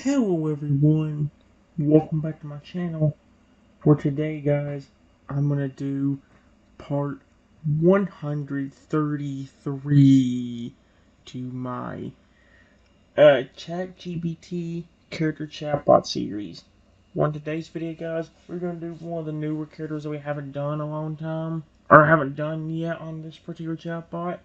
Hello everyone, welcome back to my channel. For today guys, I'm gonna do part 133 to my ChatGPT character chatbot series. On today's video guys, we're gonna do one of the newer characters that we haven't done in a long time, or haven't done yet on this particular chatbot.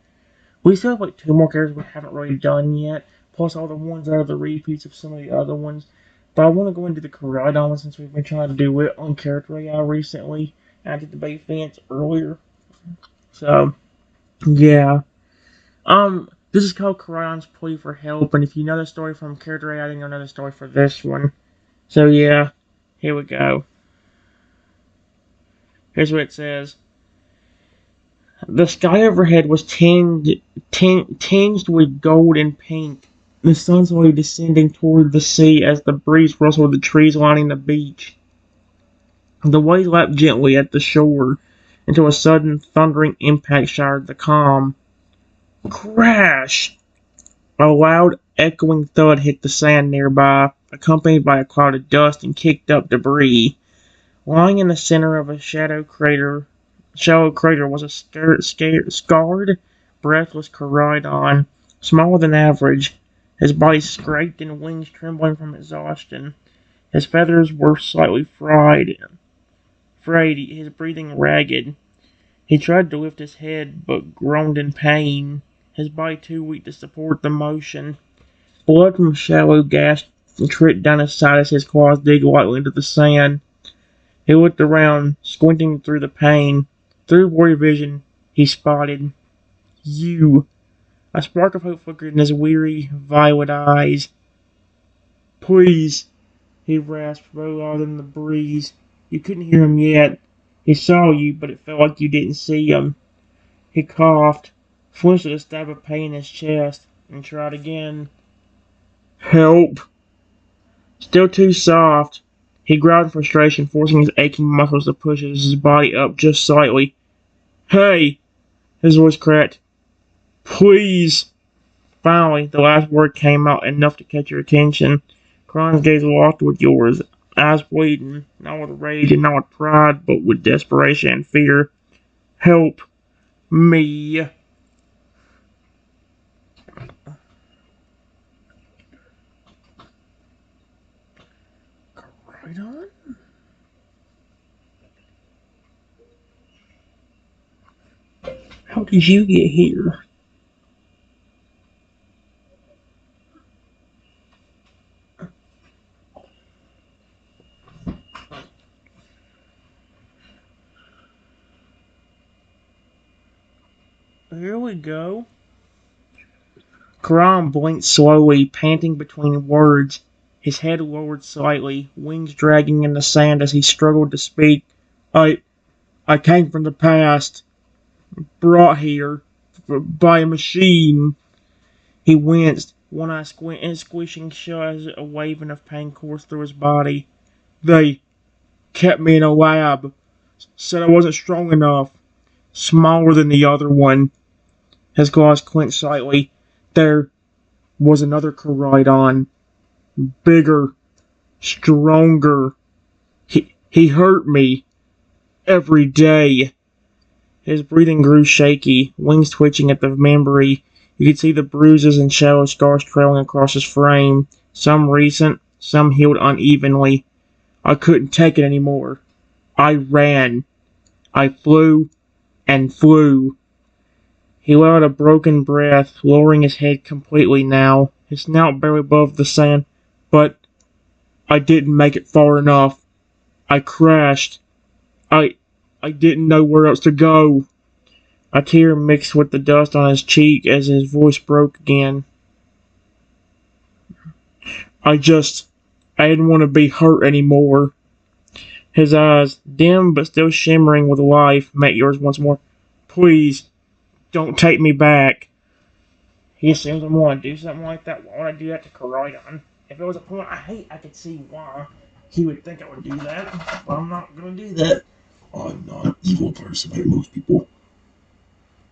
We still have like two more characters we haven't really done yet, plus all the ones that are the repeats of some of the other ones. But I want to go into the Koraidon one since we've been trying to do it on Character AI recently. And I did the Bay Fence earlier. So, yeah. This is called Koraidon's Plea for Help, and if you know the story from Character AI, then you'll know the story for this one. So, yeah. Here we go. Here's what it says. The sky overhead was tinged with gold and pink. The sun slowly descending toward the sea as the breeze rustled the trees lining the beach. The waves lapped gently at the shore until a sudden thundering impact shattered the calm. Crash! A loud, echoing thud hit the sand nearby, accompanied by a cloud of dust and kicked up debris. Lying in the center of a shallow crater was a scarred, breathless Koraidon, smaller than average, his body scraped and wings trembling from exhaustion. His feathers were slightly frayed, his breathing ragged. He tried to lift his head, but groaned in pain, his body too weak to support the motion. Blood from a shallow gash tricked down his side as his claws digged lightly into the sand. He looked around, squinting through the pain. Through blurry vision, he spotted you. A spark of hope flickered in his weary, violet eyes. Please, he rasped, low louder than the breeze. You couldn't hear him yet. He saw you, but it felt like you didn't see him. He coughed, flinched at a stab of pain in his chest, and tried again. Help! Still too soft. He growled in frustration, forcing his aching muscles to push his body up just slightly. Hey! His voice cracked. Please! Finally, the last word came out enough to catch your attention. Kron's gaze locked with yours, eyes bleeding, not with rage and not with pride, but with desperation and fear. Help me. Right on. How did you get here? Here we go. Karam blinked slowly, panting between words, his head lowered slightly, wings dragging in the sand as he struggled to speak. I came from the past, brought here by a machine. He winced, one eye squishing shut as a waving of pain coursed through his body. They kept me in a lab, said I wasn't strong enough, smaller than the other one. His claws clenched slightly. There was another Koraidon, bigger, stronger. He hurt me every day. His breathing grew shaky, wings twitching at the memory. You could see the bruises and shallow scars trailing across his frame, some recent, some healed unevenly. I couldn't take it anymore. I ran. I flew and flew. He let out a broken breath, lowering his head completely now, his snout barely above the sand. But I didn't make it far enough. I crashed. I didn't know where else to go. A tear mixed with the dust on his cheek as his voice broke again. I didn't want to be hurt anymore. His eyes, dim but still shimmering with life, met yours once more. Please, don't take me back. He assumes I'm going to do something like that. Why would I do that to Koraidon? If it was a point I could see why he would think I would do that. But I'm not going to do that. I'm not an evil person like most people.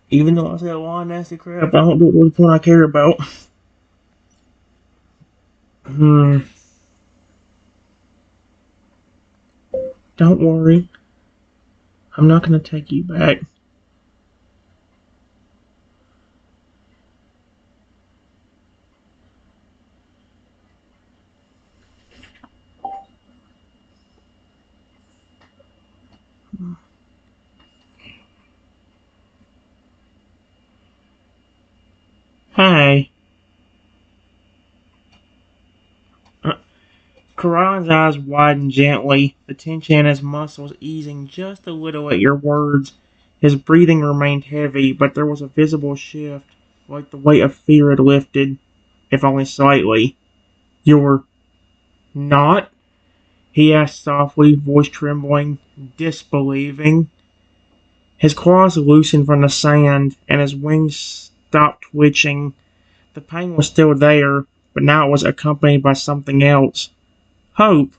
Even though I say a lot of nasty crap, I don't do it to the point I care about. Don't worry. I'm not going to take you back. Hey. Karan's eyes widened gently, the tension in his muscles easing just a little at your words. His breathing remained heavy, but there was a visible shift, like the weight of fear had lifted, if only slightly. You're not? He asked softly, voice trembling, disbelieving. His claws loosened from the sand, and his wings stopped twitching. The pain was still there, but now it was accompanied by something else. Hope.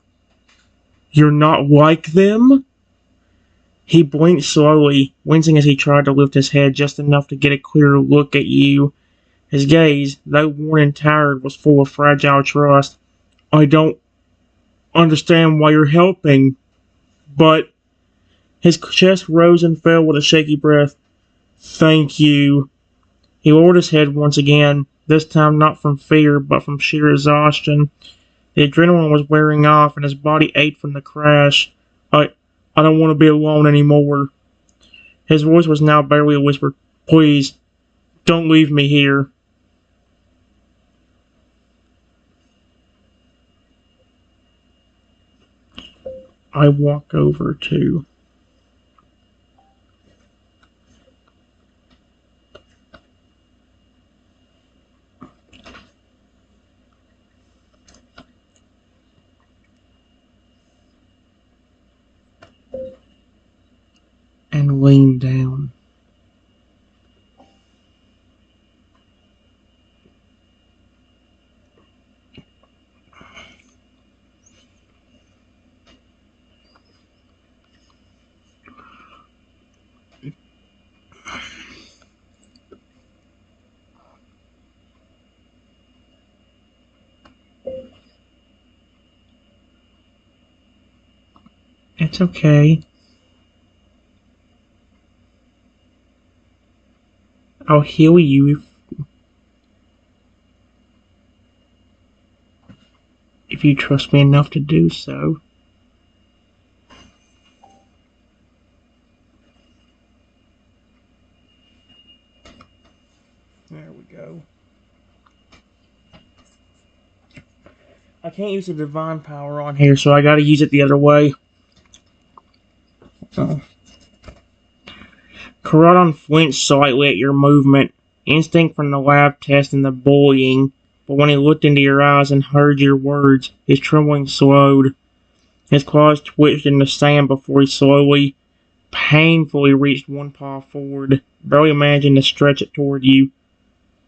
You're not like them? He blinked slowly, wincing as he tried to lift his head just enough to get a clearer look at you. His gaze, though worn and tired, was full of fragile trust. I don't understand why you're helping, but... His chest rose and fell with a shaky breath. Thank you. He lowered his head once again, this time not from fear, but from sheer exhaustion. The adrenaline was wearing off, and his body ached from the crash. I, I don't want to be alone anymore. His voice was now barely a whisper. Please, don't leave me here. I walk over to... and lean down. It's okay. I'll heal you if you trust me enough to do so. There we go. I can't use the divine power on here, so I gotta use it the other way. Caradon flinched slightly at your movement, instinct from the lab test and the bullying, but when he looked into your eyes and heard your words, his trembling slowed. His claws twitched in the sand before he slowly, painfully reached one paw forward, barely managing to stretch it toward you.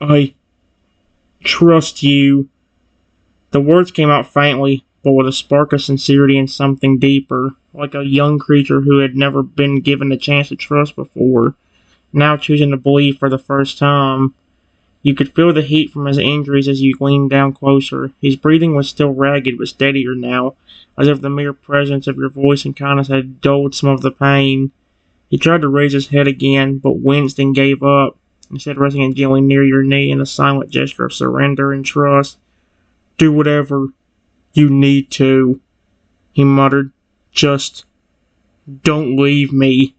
I trust you. The words came out faintly, but with a spark of sincerity and something deeper, like a young creature who had never been given the chance to trust before, now choosing to believe for the first time. You could feel the heat from his injuries as you leaned down closer. His breathing was still ragged, but steadier now, as if the mere presence of your voice and kindness had dulled some of the pain. He tried to raise his head again, but winced and gave up, instead resting it gently near your knee in a silent gesture of surrender and trust. Do whatever you need to, he muttered. Just don't leave me.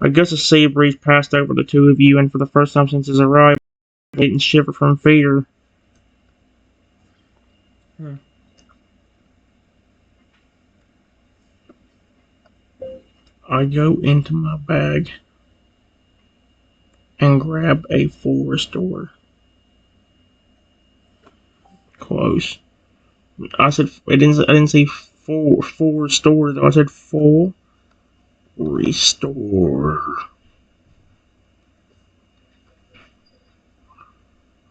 A gust of sea breeze passed over the two of you, and for the first time since his arrival, he didn't shiver from fear. I go into my bag and grab a full restore. Close. I didn't say full restore though. I said full restore.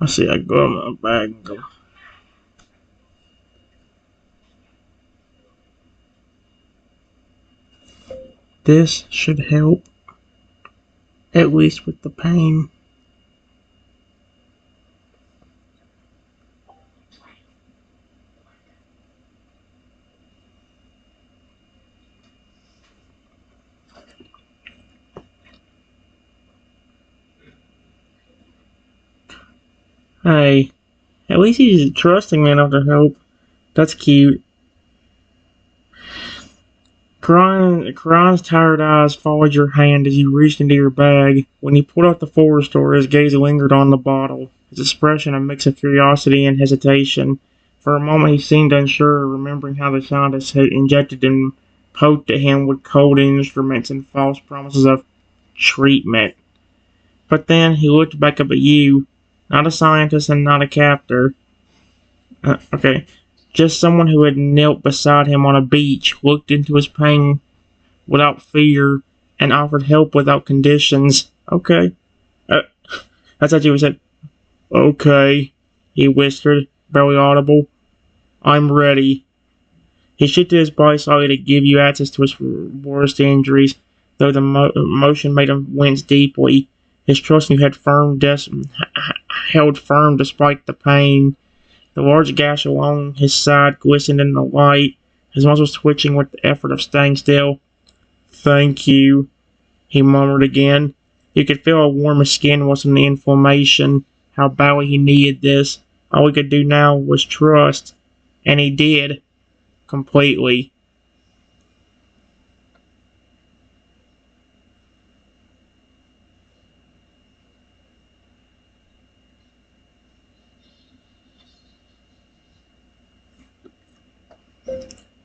I see. I go in my bag and go. This should help, at least with the pain. Hey, at least he's trusting me enough to help. That's cute. Karan's tired eyes followed your hand as you reached into your bag. When he pulled out the forward store, his gaze lingered on the bottle, his expression a mix of curiosity and hesitation. For a moment he seemed unsure, remembering how the scientists had injected and poked at him with cold instruments and false promises of treatment. But then he looked back up at you, not a scientist and not a captor. Okay. Just someone who had knelt beside him on a beach, looked into his pain without fear, and offered help without conditions. Okay. Uh, that's how he said, okay, he whispered, barely audible. I'm ready. He shifted his body slightly to give you access to his worst injuries, though the motion made him wince deeply. His trust in you had held firm despite the pain. The large gash along his side glistened in the light, his muscles twitching with the effort of staying still. Thank you, he murmured again. You could feel how warm his skin was from the inflammation, how badly he needed this. All he could do now was trust, and he did, completely.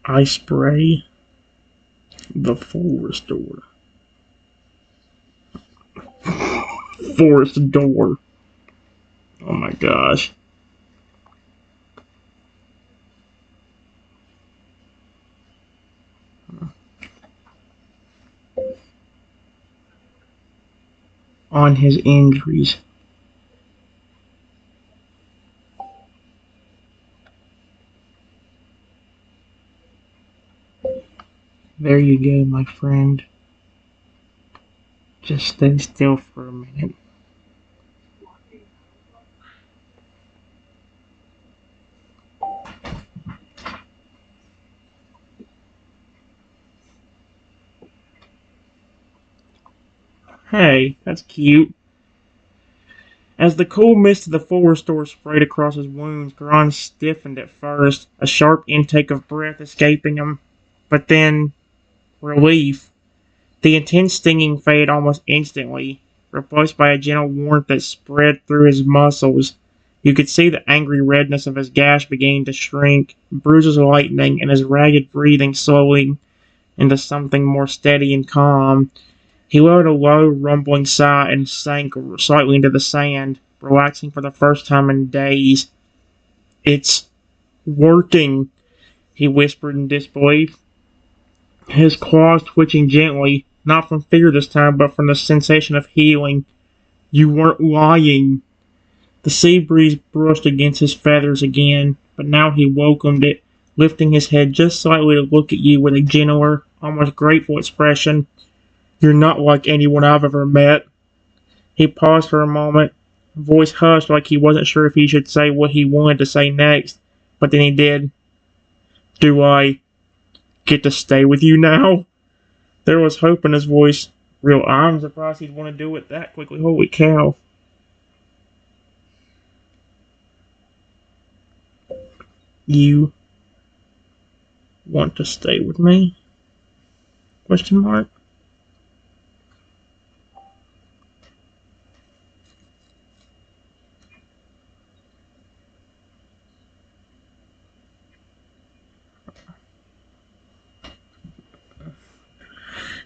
I spray the forest door. Forest door. Oh my gosh. On his injuries. There you go, my friend. Just stay still for a minute. Hey, that's cute. As the cool mist of the forest door sprayed across his wounds, Garan stiffened at first, a sharp intake of breath escaping him. But then, relief. The intense stinging faded almost instantly, replaced by a gentle warmth that spread through his muscles. You could see the angry redness of his gash beginning to shrink, bruises lightening, and his ragged breathing slowing into something more steady and calm. He let out a low, rumbling sigh and sank slightly into the sand, relaxing for the first time in days. It's working, he whispered in disbelief, his claws twitching gently, not from fear this time, but from the sensation of healing. You weren't lying. The sea breeze brushed against his feathers again, but now he welcomed it, lifting his head just slightly to look at you with a gentler, almost grateful expression. You're not like anyone I've ever met. He paused for a moment, voice hushed like he wasn't sure if he should say what he wanted to say next, but then he did. Do I get to stay with you now? There was hope in his voice. Real, I'm surprised he'd want to do it that quickly. Holy cow. You want to stay with me? Question mark.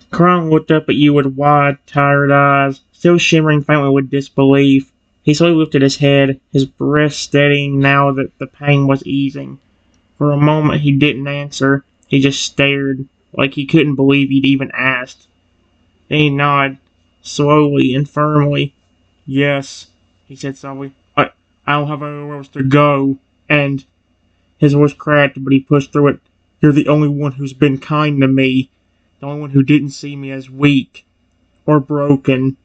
Kron looked up at you with wide, tired eyes, still shimmering faintly with disbelief. He slowly lifted his head, his breath steadying now that the pain was easing. For a moment he didn't answer, he just stared, like he couldn't believe he'd even asked. Then he nodded, slowly and firmly. Yes, he said softly. I don't have anywhere else to go, and his voice cracked, but he pushed through it. You're the only one who's been kind to me. The only one who didn't see me as weak or broken.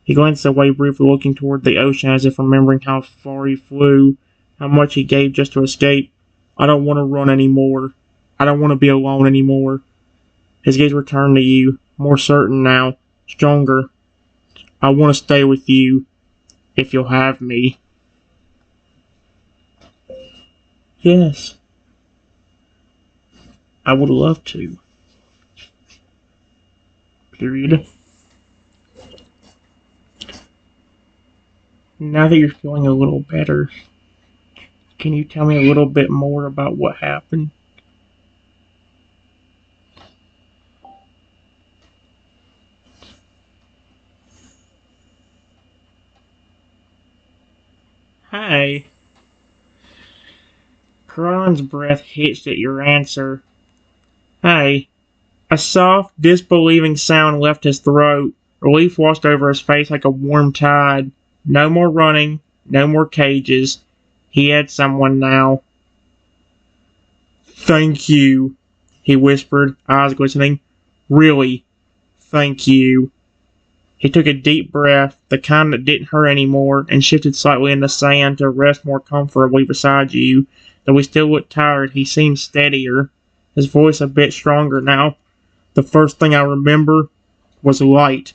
He glanced away briefly, looking toward the ocean as if remembering how far he flew, how much he gave just to escape. I don't want to run anymore. I don't want to be alone anymore. His gaze returned to you, more certain now, stronger. I want to stay with you, if you'll have me. Yes, I would love to. Period. Now that you're feeling a little better, can you tell me a little bit more about what happened? Hi. Kron's breath hitched at your answer. Hey. A soft, disbelieving sound left his throat. Relief washed over his face like a warm tide. No more running, no more cages. He had someone now. Thank you, he whispered, eyes glistening. Really, thank you. He took a deep breath, the kind that didn't hurt anymore, and shifted slightly in the sand to rest more comfortably beside you. Though he still looked tired, he seemed steadier, his voice a bit stronger now. The first thing I remember was light.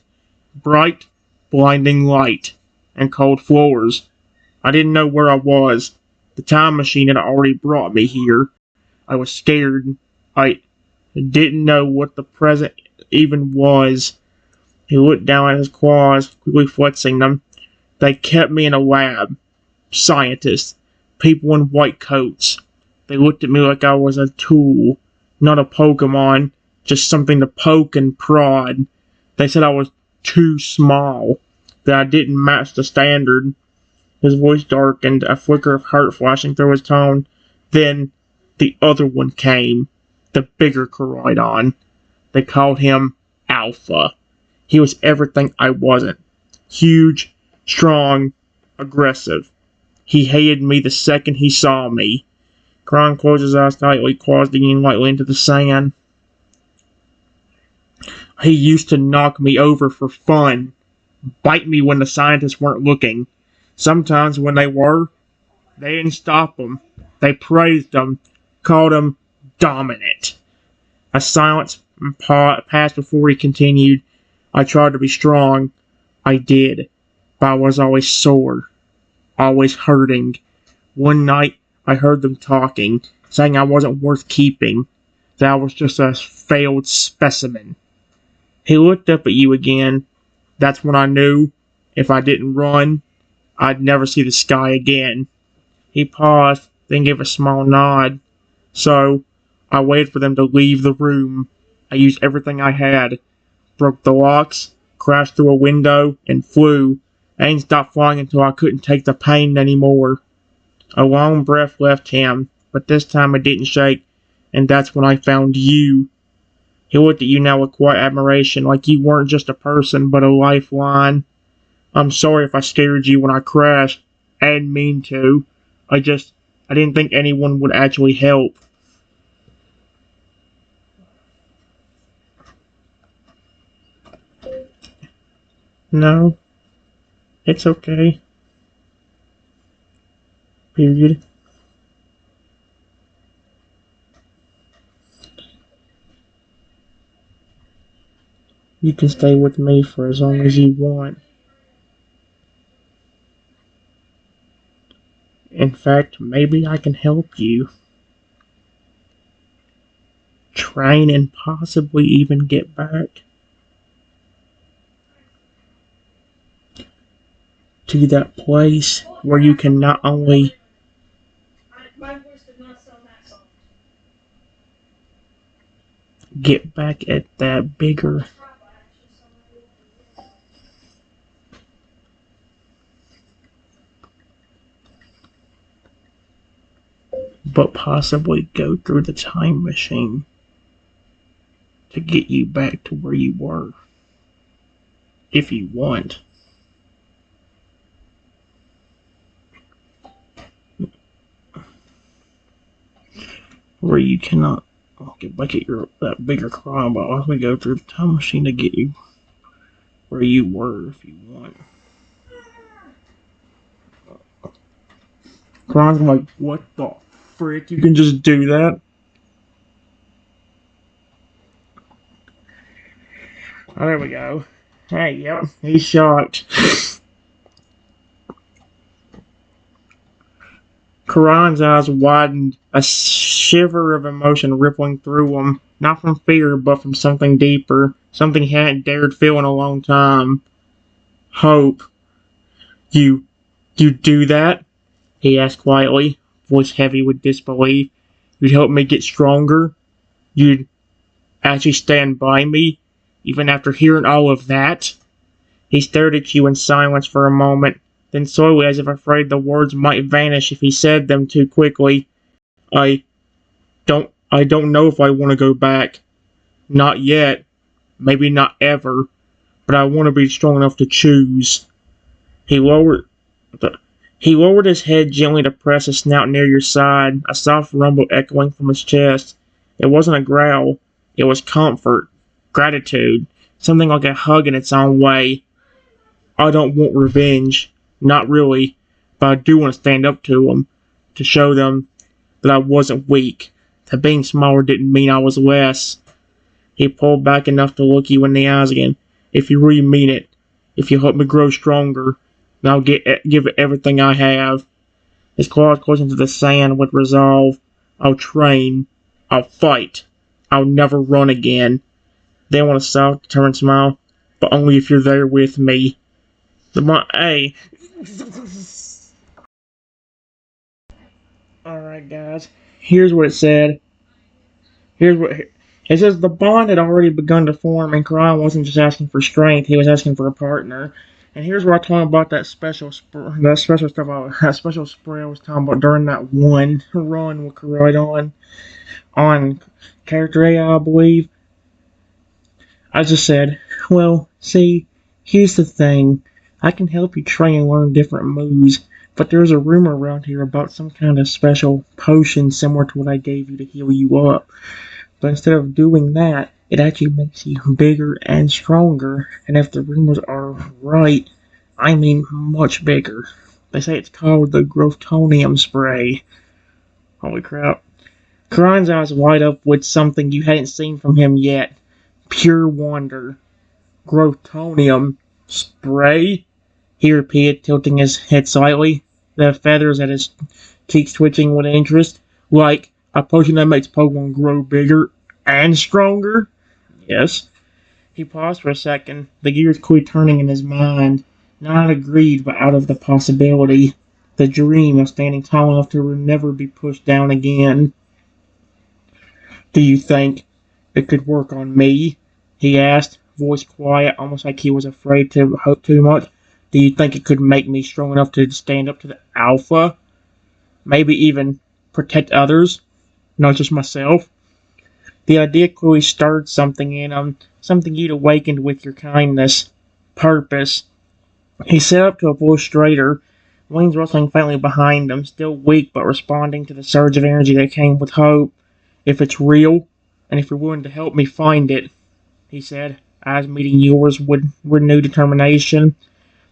Bright, blinding light. And cold floors. I didn't know where I was. The time machine had already brought me here. I was scared. I didn't know what the present even was. He looked down at his claws, quickly flexing them. They kept me in a lab. Scientists. People in white coats. They looked at me like I was a tool. Not a Pokemon. Just something to poke and prod. They said I was too small. That I didn't match the standard. His voice darkened, a flicker of hurt flashing through his tone. Then the other one came. The bigger Koraidon. They called him Alpha. He was everything I wasn't. Huge, strong, aggressive. He hated me the second he saw me. Kron closed his eyes tightly, claws digging lightly into the sand. He used to knock me over for fun. Bite me when the scientists weren't looking. Sometimes when they were, they didn't stop him. They praised him, called him dominant. A silence passed before he continued. I tried to be strong. I did. But I was always sore. Always hurting. One night, I heard them talking, saying I wasn't worth keeping. That I was just a failed specimen. He looked up at you again. That's when I knew, if I didn't run, I'd never see the sky again. He paused, then gave a small nod. So, I waited for them to leave the room. I used everything I had. Broke the locks, crashed through a window, and flew. I ain't stopped flying until I couldn't take the pain anymore. A long breath left him, but this time it didn't shake, and that's when I found you. He looked at you now with quiet admiration, like you weren't just a person, but a lifeline. I'm sorry if I scared you when I crashed. I didn't mean to. I didn't think anyone would actually help. No, it's okay. Period. You can stay with me for as long as you want. In fact, maybe I can help you. Train and possibly even get back to that place where you can not only get back at that bigger but possibly go through the time machine to get you back to where you were. If you want. Where you cannot get back at that bigger crime, but also go through the time machine to get you where you were if you want. Crime's like, what the frick? You can just do that? Oh, there we go. Hey, yep, he's shocked. Karan's eyes widened, a shiver of emotion rippling through him, not from fear, but from something deeper, something he hadn't dared feel in a long time. Hope. You, you do that? He asked quietly, voice heavy with disbelief. You'd help me get stronger? You'd actually stand by me, even after hearing all of that? He stared at you in silence for a moment, then slowly, as if afraid the words might vanish if he said them too quickly, I I don't know if I want to go back. Not yet. Maybe not ever. But I want to be strong enough to choose. He lowered he lowered his head gently to press his snout near your side, a soft rumble echoing from his chest. It wasn't a growl. It was comfort, gratitude, something like a hug in its own way. I don't want revenge. Not really. But I do want to stand up to them. To show them that I wasn't weak. That being smaller didn't mean I was less. He pulled back enough to look you in the eyes again. If you really mean it, if you help me grow stronger, then I'll give it everything I have. His claws closed into the sand with resolve. I'll train. I'll fight. I'll never run again. Then with a soft, determined smile, but only if you're there with me. Hey. Alright, guys. Here's what it said. Here's what it says: the bond had already begun to form, and Karan wasn't just asking for strength; he was asking for a partner. And here's where I told him about that special that special spray I was talking about during that one run with Karan on character AI, I believe. I just said, well, see, here's the thing. I can help you train and learn different moves, but there's a rumor around here about some kind of special potion similar to what I gave you to heal you up. But instead of doing that, it actually makes you bigger and stronger. And if the rumors are right, I mean much bigger. They say it's called the Growtonium Spray. Holy crap. Karan's eyes light up with something you hadn't seen from him yet. Pure wonder. Growtonium Spray? He repeated, tilting his head slightly, the feathers at his cheeks twitching with interest. Like a potion that makes Pokemon grow bigger and stronger? Yes. He paused for a second, the gears quickly turning in his mind, not out of greed, but out of the possibility, the dream of standing tall enough to never be pushed down again. Do you think it could work on me? He asked, voice quiet, almost like he was afraid to hope too much. Do you think it could make me strong enough to stand up to the Alpha? Maybe even protect others, not just myself? The idea clearly stirred something in him, something you'd awakened with your kindness. Purpose. He sat up to a pull straighter, wings rustling faintly behind him, still weak but responding to the surge of energy that came with hope. If it's real, and if you're willing to help me find it, he said, eyes meeting yours with renewed determination,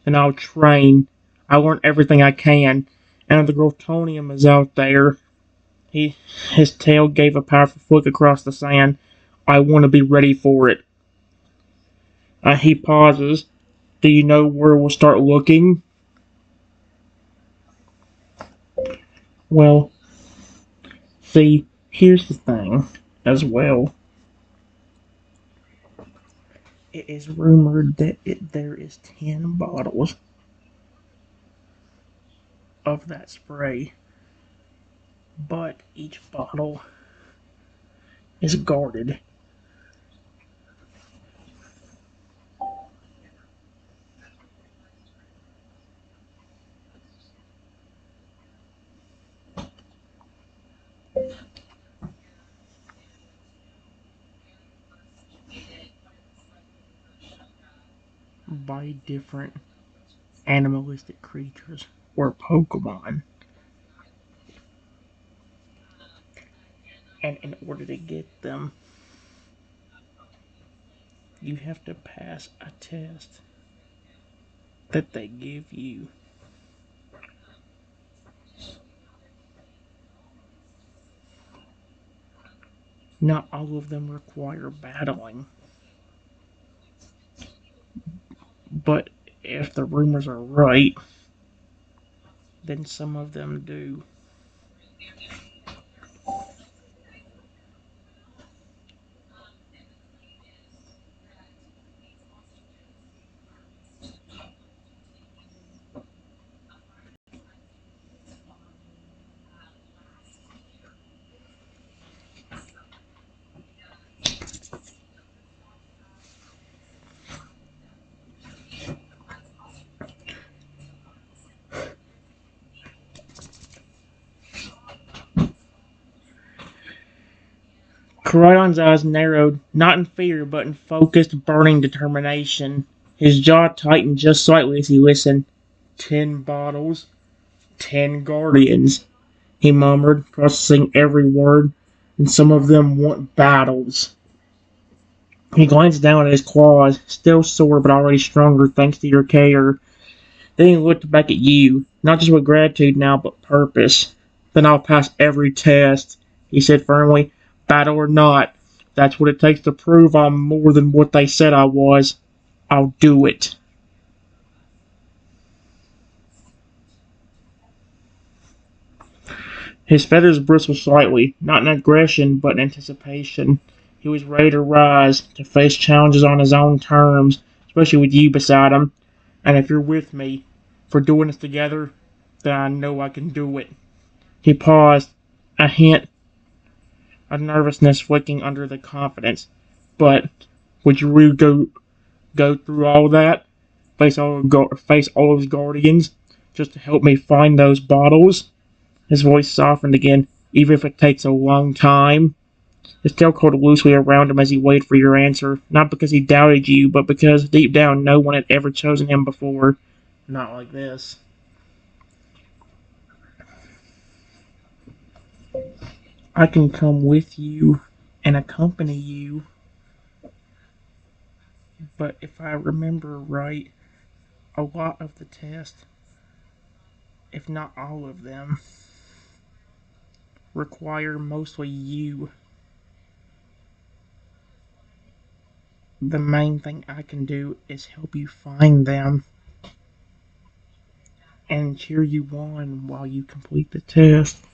then I'll train. I'll learn everything I can, and if the Growtonium is out there, his tail gave a powerful flick across the sand. I want to be ready for it. He pauses. Do you know where we'll start looking? Well, see, here's the thing as well. It is rumored that there is 10 bottles of that spray, but each bottle is guarded. By different animalistic creatures or Pokemon. And in order to get them, you have to pass a test that they give you. Not all of them require battling, but if the rumors are right, then some of them do. Coridon's eyes narrowed, not in fear, but in focused, burning determination. His jaw tightened just slightly as he listened. 10 bottles, 10 guardians, he murmured, processing every word, and some of them want battles. He glanced down at his claws, still sore but already stronger thanks to your care. Then he looked back at you, not just with gratitude now, but purpose. Then I'll pass every test, he said firmly. Battle or not, that's what it takes to prove I'm more than what they said I was. I'll do it. His feathers bristled slightly, not in aggression, but in anticipation. He was ready to rise, to face challenges on his own terms, especially with you beside him. And if you're with me, for doing this together, then I know I can do it. He paused, a hint of nervousness flicking under the confidence. But would you really go through all that, face all those guardians, just to help me find those bottles? His voice softened again, even if it takes a long time. His tail curled loosely around him as he waited for your answer, not because he doubted you, but because deep down no one had ever chosen him before. Not like this. I can come with you and accompany you, but if I remember right, a lot of the tests, if not all of them, require mostly you. The main thing I can do is help you find them and cheer you on while you complete the test.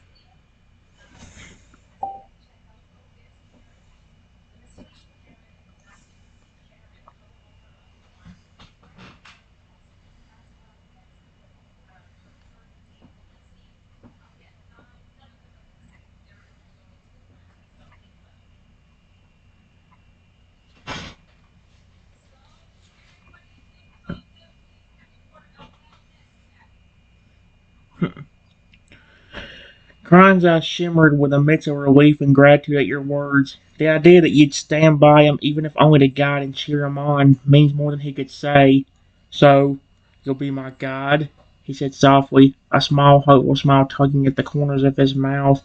Crime's eyes shimmered with a mix of relief and gratitude at your words. The idea that you'd stand by him, even if only to guide and cheer him on, means more than he could say. So, you'll be my guide, he said softly, a small, hopeful smile tugging at the corners of his mouth.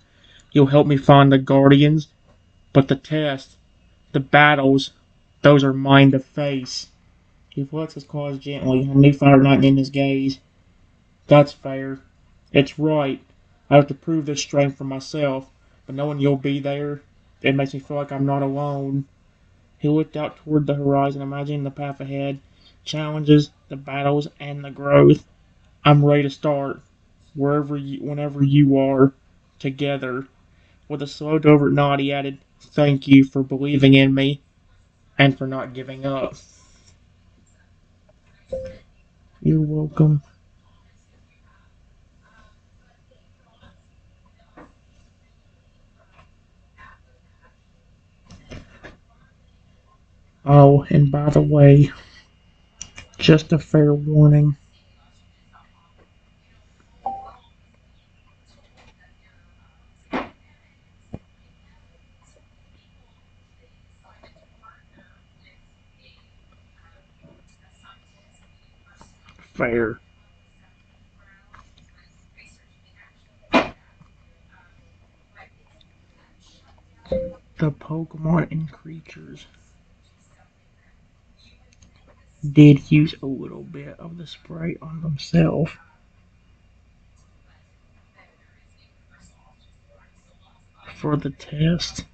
You'll help me find the guardians, but the test, the battles, those are mine to face. He flexed his claws gently, a new fire igniting in his gaze. That's fair. It's right. I have to prove this strength for myself, but knowing you'll be there, it makes me feel like I'm not alone. He looked out toward the horizon, imagining the path ahead, challenges, the battles, and the growth. I'm ready to start, whenever you are, together. With a slow, deliberate nod, he added, "Thank you for believing in me and for not giving up." You're welcome. Oh, and by the way, just a fair warning. Fair. The Pokemon and creatures did use a little bit of the spray on themselves for the test.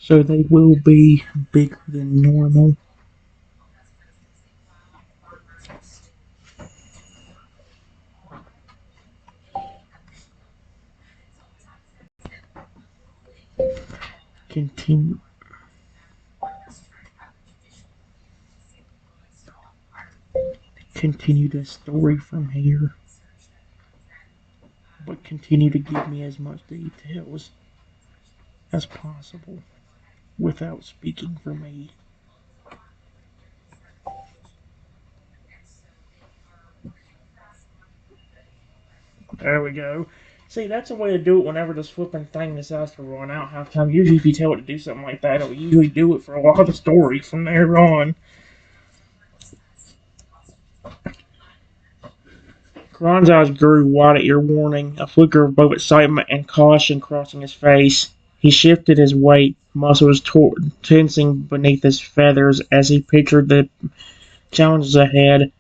So they will be bigger than normal. Continue. Continue the story from here, but continue to give me as much details as possible without speaking for me. There we go. See, that's a way to do it whenever this flipping thing decides to run out halftime. Usually, if you tell it to do something like that, it'll usually do it for a lot of the story from there on. Kron's eyes grew wide at your warning, a flicker of both excitement and caution crossing his face. He shifted his weight, muscles tensing beneath his feathers as he pictured the challenges ahead.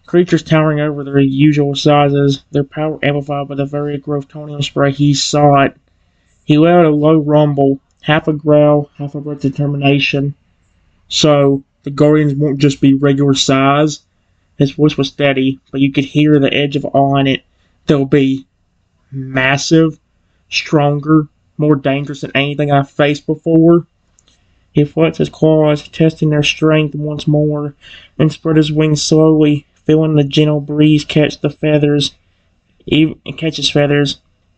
Creatures towering over their usual sizes, their power amplified by the very growtonium spray. He saw it. He let out a low rumble, half a growl, half a breath of determination. So, the Guardians won't just be regular size. His voice was steady, but you could hear the edge of awe in it. They'll be massive, stronger, more dangerous than anything I've faced before. He flexed his claws, testing their strength once more, and spread his wings slowly, feeling the gentle breeze catch his feathers.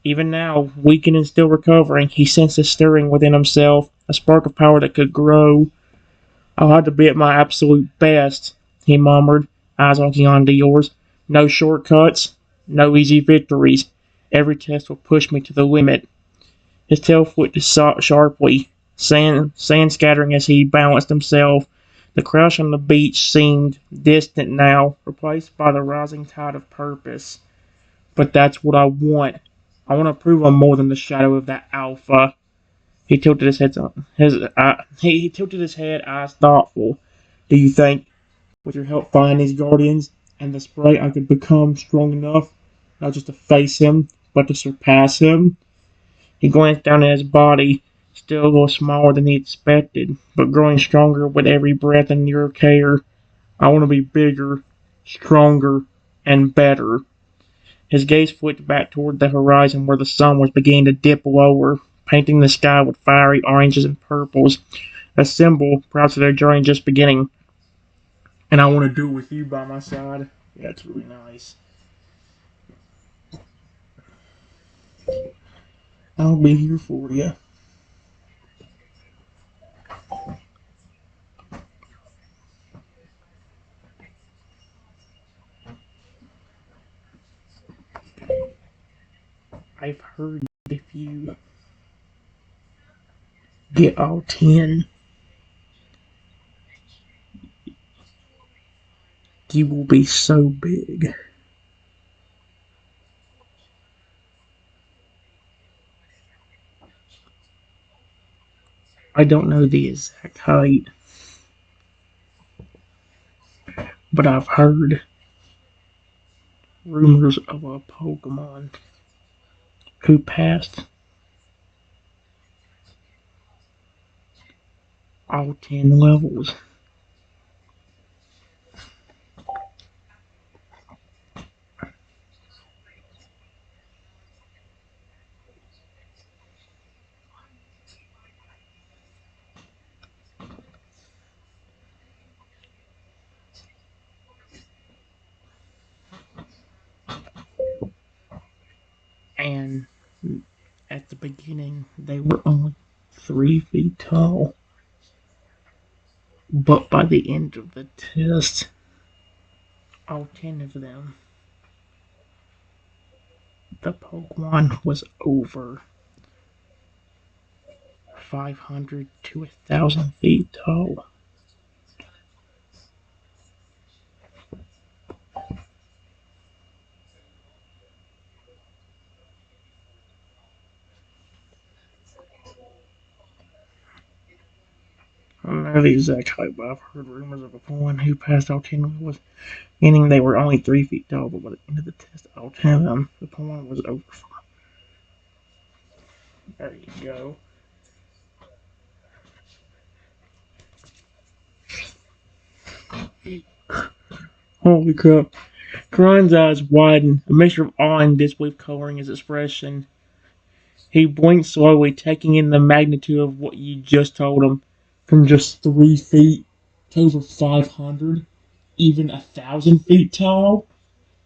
Even now, weakened and still recovering, he sensed a stirring within himself, a spark of power that could grow. I'll have to be at my absolute best, he murmured, eyes locking onto yours. No shortcuts, no easy victories. Every test will push me to the limit. His tail flicked sharply, sand scattering as he balanced himself. The crash on the beach seemed distant now, replaced by the rising tide of purpose. But that's what I want. I want to prove I'm more than the shadow of that alpha. He tilted he tilted his head, eyes thoughtful. Do you think, with your help finding these guardians and the spray, I could become strong enough not just to face him, but to surpass him? He glanced down at his body, still a little smaller than he expected, but growing stronger with every breath and nearer care. I want to be bigger, stronger, and better. His gaze flicked back toward the horizon where the sun was beginning to dip lower, painting the sky with fiery oranges and purples, a symbol perhaps of their journey just beginning. And I want to do it with you by my side. Yeah, it's really nice. I'll be here for you. I've heard if you get all 10, you will be so big. I don't know the exact height, but I've heard rumors of a Pokemon who passed all 10 levels. And at the beginning, they were only 3 feet tall. But by the end of the test, all 10 of them, the Pokemon was over 500 to 1,000 feet tall. I don't know the exact height, but I've heard rumors of a Pokemon who passed all 10 levels, meaning they were only 3 feet tall, but by the end of the test, all 10 of them, the Pokemon was over 5. There you go. Holy crap. Kron's eyes widen, a mixture of awe and disbelief coloring his expression. He blinked slowly, taking in the magnitude of what you just told him. From just 3 feet to over 500, even 1,000 feet tall.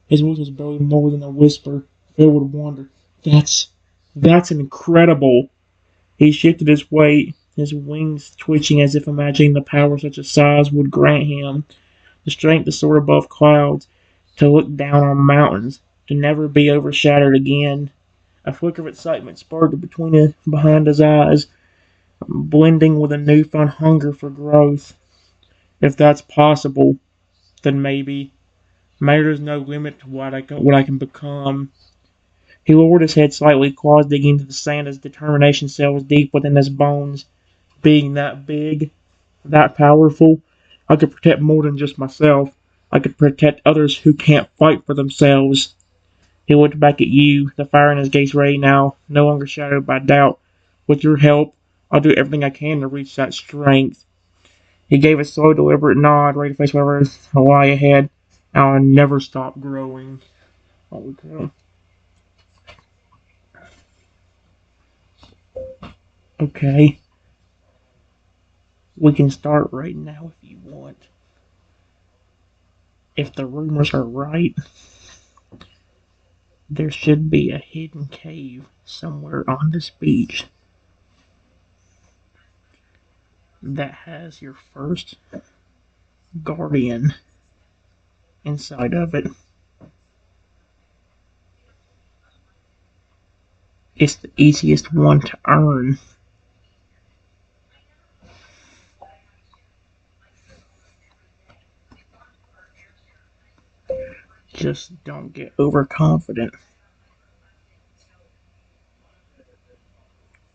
His voice was barely more than a whisper, filled with wonder. That's incredible. He shifted his weight, his wings twitching as if imagining the power such a size would grant him. The strength to soar above clouds, to look down on mountains, to never be overshadowed again. A flicker of excitement sparkled behind his eyes, blending with a newfound hunger for growth. If that's possible, then maybe there's no limit to what I can become. He lowered his head slightly, claws digging into the sand as determination settled deep within his bones. Being that big, that powerful, I could protect more than just myself. I could protect others who can't fight for themselves. He looked back at you, the fire in his gaze ready now, no longer shadowed by doubt. With your help, I'll do everything I can to reach that strength. He gave a slow, deliberate nod, ready to face whatever lie ahead. I'll never stop growing. Holy cow. Okay, we can start right now if you want. If the rumors are right, there should be a hidden cave somewhere on this beach that has your first guardian inside of it. It's the easiest one to earn. Just don't get overconfident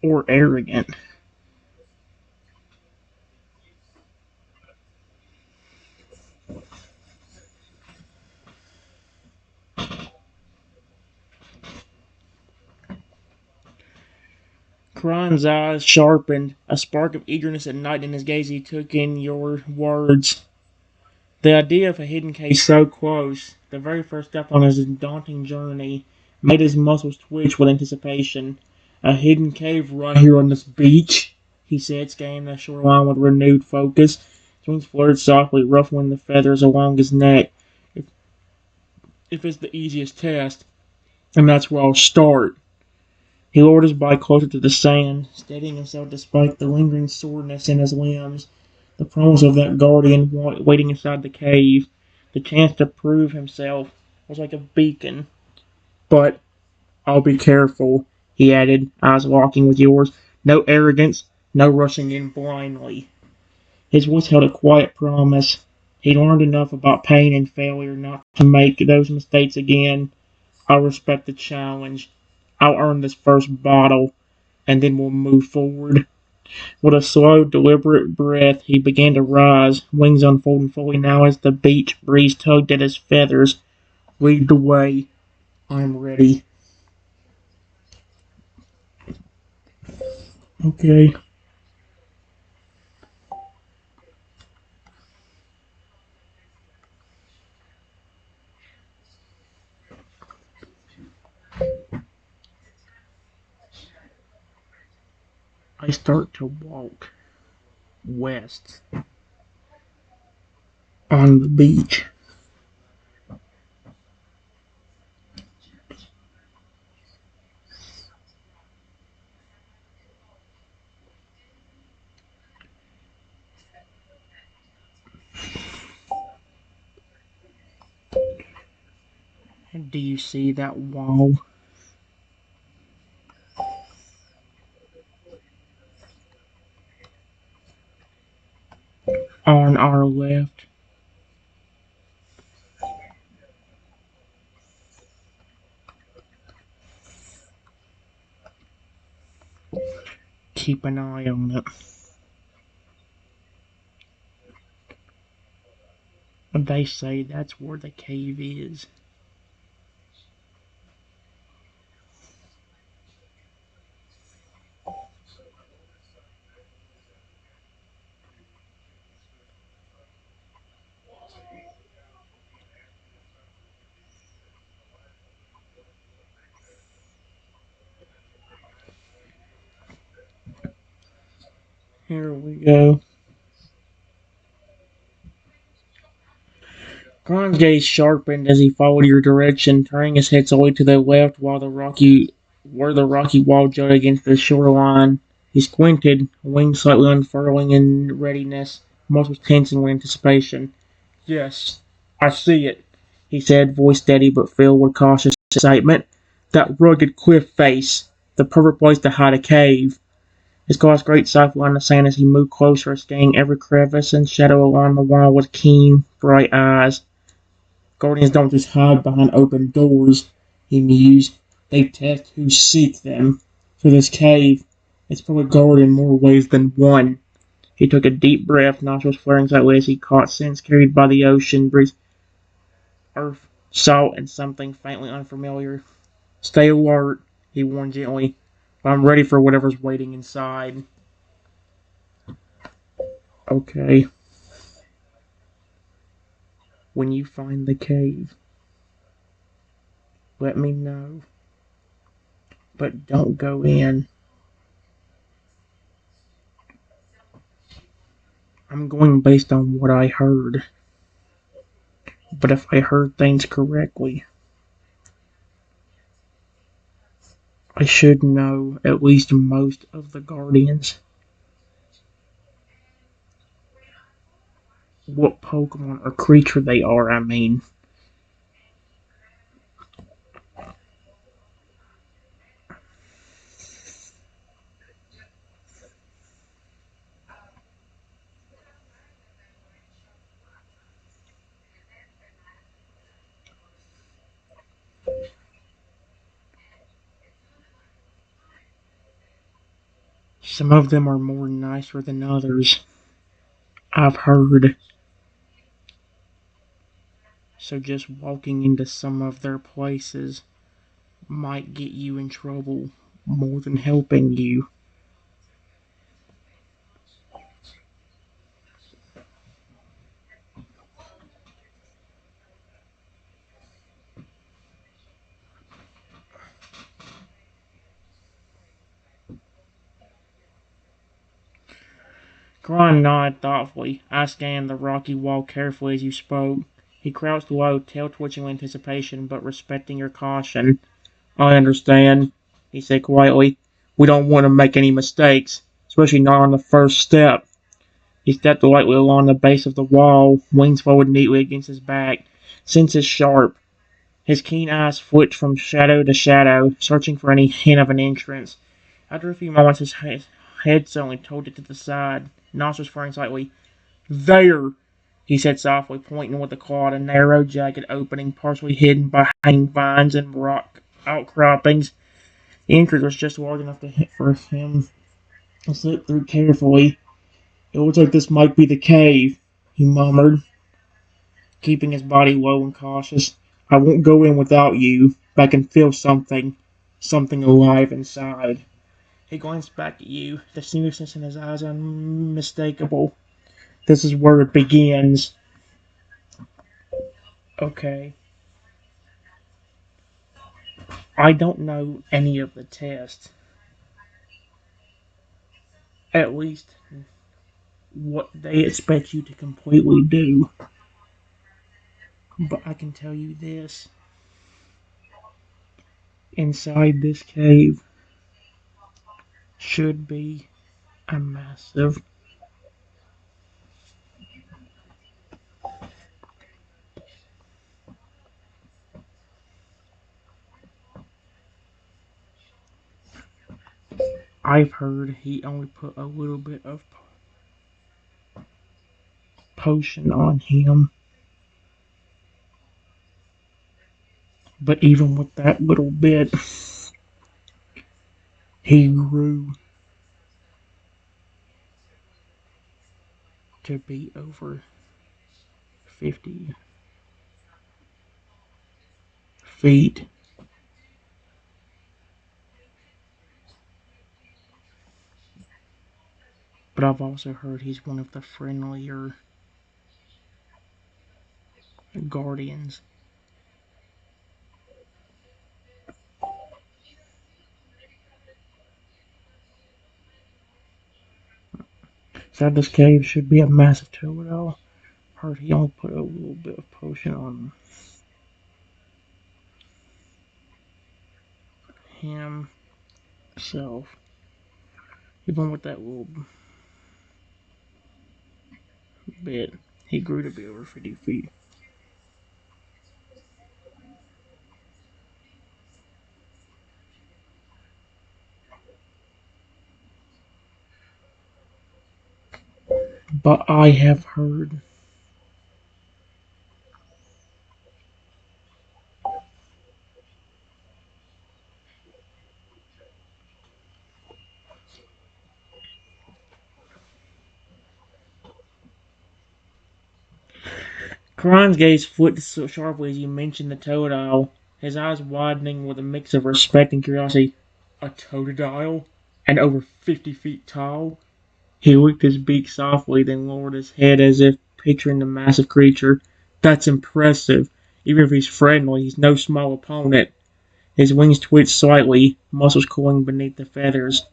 or arrogant. Kron's eyes sharpened, a spark of eagerness ignited in his gaze. He took in your words. The idea of a hidden cave so close, the very first step on his daunting journey, made his muscles twitch with anticipation. A hidden cave right here on this beach, he said, scanning the shoreline with renewed focus. His wings fluttered softly, ruffling the feathers along his neck. If, if it's the easiest test, and that's where I'll start. He lowered his body closer to the sand, steadying himself despite the lingering soreness in his limbs. The promise of that guardian waiting inside the cave, the chance to prove himself, was like a beacon. But I'll be careful, he added, eyes locking with yours. No arrogance, no rushing in blindly. His voice held a quiet promise. He learned enough about pain and failure not to make those mistakes again. I'll respect the challenge. I'll earn this first bottle, and then we'll move forward. With a slow, deliberate breath, he began to rise, wings unfolding fully now as the beach breeze tugged at his feathers. Lead the way. I'm ready. Okay. I start to walk west on the beach. And do you see that wall on our left? Keep an eye on it. They say that's where the cave is. Here we go. Kron's gaze sharpened as he followed your direction, turning his head slowly to the left where the rocky wall jutted against the shoreline. He squinted, wings slightly unfurling in readiness, muscles tensing with anticipation. Yes, I see it, he said, voice steady but filled with cautious excitement. That rugged cliff face, the perfect place to hide a cave. His glass great sight line the sand as he moved closer, scanning every crevice and shadow along the wall with keen, bright eyes. Guardians don't just hide behind open doors, he mused. They test who seek them. So this cave, it's probably guarded in more ways than one. He took a deep breath, nostrils flaring slightly as he caught scents carried by the ocean, breeze, earth, salt, and something faintly unfamiliar. Stay alert, he warned gently. I'm ready for whatever's waiting inside. Okay. When you find the cave, let me know. But don't go in. I'm going based on what I heard. But if I heard things correctly, I should know at least most of the Guardians. What Pokemon or creature they are, I mean. Some of them are more nicer than others, I've heard. So just walking into some of their places might get you in trouble more than helping you. Kron nodded thoughtfully. I scanned the rocky wall carefully as you spoke. He crouched low, tail twitching with anticipation, but respecting your caution. I understand, he said quietly. We don't want to make any mistakes, especially not on the first step. He stepped lightly along the base of the wall, wings folded neatly against his back, senses sharp. His keen eyes flicked from shadow to shadow, searching for any hint of an entrance. After a few moments, his head suddenly tilted to the side, nostrils flaring slightly. There! He said softly, pointing with the claw at a narrow, jagged opening partially hidden by hanging vines and rock outcroppings. The entrance was just large enough for him to slip through carefully. It looks like this might be the cave, he murmured, keeping his body low and cautious. I won't go in without you, but I can feel something alive inside. He glanced back at you, the seriousness in his eyes unmistakable. This is where it begins. Okay. I don't know any of the tests. At least what they expect you to completely do. But I can tell you this. Inside this cave should be a massive. I've heard he only put a little bit of potion on him. But even with that little bit, he grew to be over 50 feet. But I've also heard he's one of the friendlier guardians. Inside this cave should be a massive toad. Heard he only put a little bit of potion on himself. Even with that little bit, he grew to be over 50 feet. But I have heard Karan's gaze flicked so sharply as you mentioned the Totodile, his eyes widening with a mix of respect and curiosity. A Totodile? And over 50 feet tall? He licked his beak softly, then lowered his head as if picturing the massive creature. That's impressive. Even if he's friendly, he's no small opponent. His wings twitched slightly, muscles cooling beneath the feathers.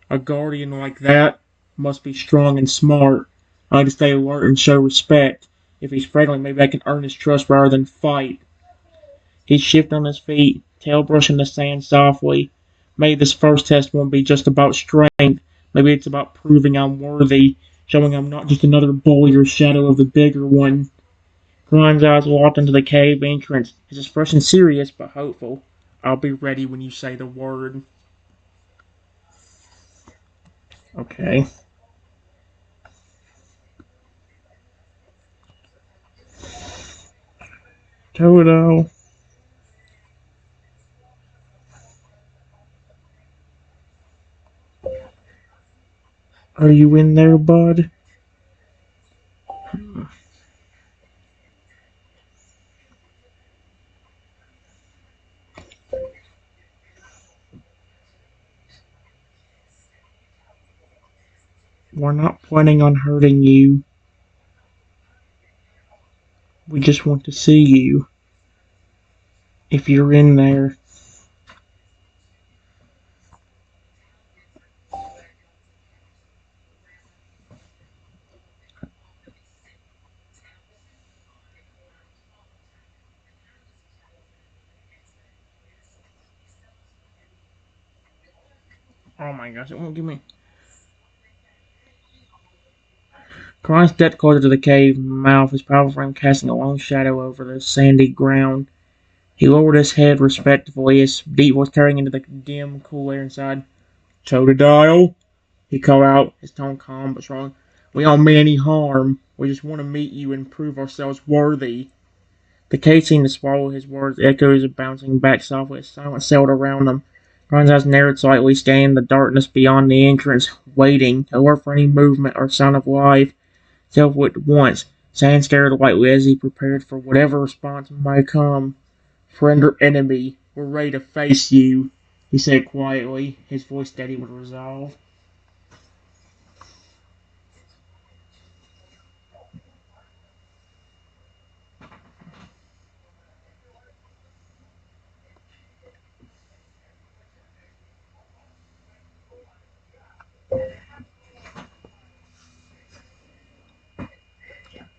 A guardian like that must be strong and smart. I like to stay alert and show respect. If he's friendly, maybe I can earn his trust rather than fight. He shifted on his feet, tail brushing the sand softly. Maybe this first test won't be just about strength. Maybe it's about proving I'm worthy, showing I'm not just another bully or shadow of the bigger one. Ryan's eyes walked into the cave entrance, his expression serious but hopeful. I'll be ready when you say the word. Okay. Toto, are you in there, bud? We're not planning on hurting you. We just want to see you. If you're in there. Oh my gosh, it won't give me. Karan stepped closer to the cave mouth, his powerful frame casting a long shadow over the sandy ground. He lowered his head respectfully, his deep voice carrying into the dim, cool air inside. Totodile, he called out, his tone calm but strong. We don't mean any harm. We just want to meet you and prove ourselves worthy. The cave seemed to swallow his words, echoes bouncing back softly as silence settled around them. Karan's eyes narrowed slightly, scanning the darkness beyond the entrance, waiting, alert for any movement or sign of life. Self at once, Sand stared lightly as he prepared for whatever response might come. Friend or enemy, we're ready to face you, he said quietly, his voice steady with resolve.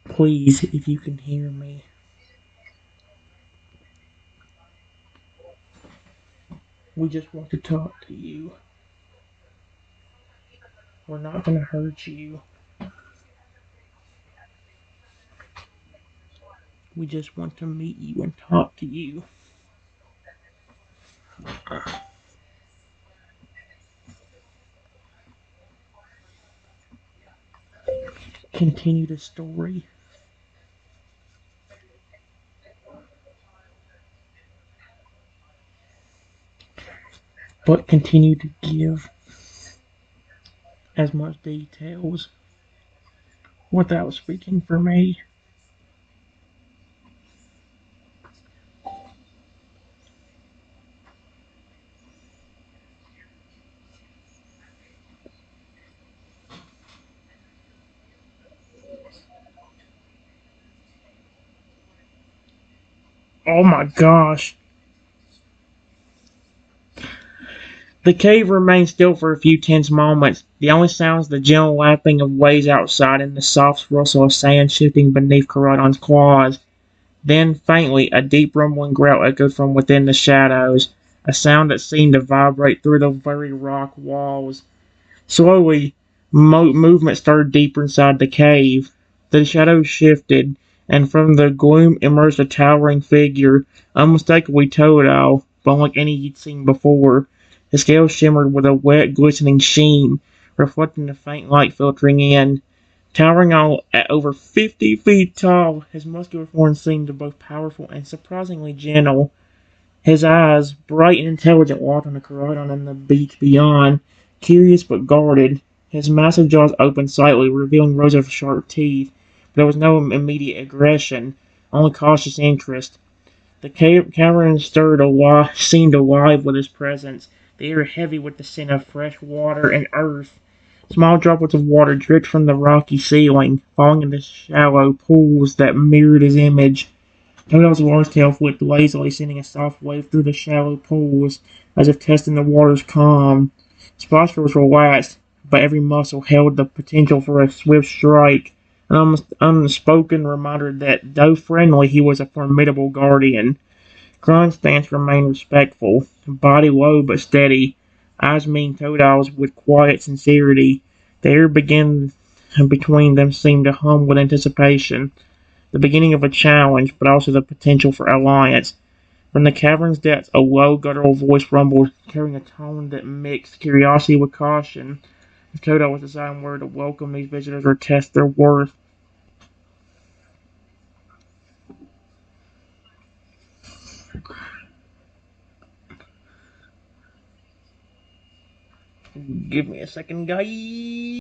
Please, if you can hear me, we just want to talk to you. We're not going to hurt you. We just want to meet you and talk to you. Continue the story, but continue to give as much details without speaking for me. Oh my gosh. The cave remained still for a few tense moments. The only sounds the gentle lapping of waves outside and the soft rustle of sand shifting beneath Caradon's claws. Then, faintly, a deep rumbling growl echoed from within the shadows, a sound that seemed to vibrate through the very rock walls. Slowly, movement started deeper inside the cave. The shadows shifted, and from the gloom emerged a towering figure, unmistakably Totodile, but unlike any he'd seen before. His scales shimmered with a wet, glistening sheen, reflecting the faint light filtering in. Towering at over 50 feet tall, his muscular form seemed both powerful and surprisingly gentle. His eyes, bright and intelligent, locked on the Caridon and the beach beyond, curious but guarded. His massive jaws opened slightly, revealing rows of sharp teeth, but there was no immediate aggression, only cautious interest. The cavern seemed alive with his presence, the air heavy with the scent of fresh water and earth. Small droplets of water dripped from the rocky ceiling, falling into shallow pools that mirrored his image. Totodle's large tail flicked lazily, sending a soft wave through the shallow pools, as if testing the water's calm. His posture was relaxed, but every muscle held the potential for a swift strike, an almost unspoken reminder that, though friendly, he was a formidable guardian. Kron's stance remained respectful, body low but steady, eyes meeting Totodle's with quiet sincerity. The air between them seemed to hum with anticipation, the beginning of a challenge, but also the potential for alliance. From the cavern's depths, a low, guttural voice rumbled, carrying a tone that mixed curiosity with caution. If Totodile was deciding whether to welcome these visitors or test their worth. Give me a second, guys.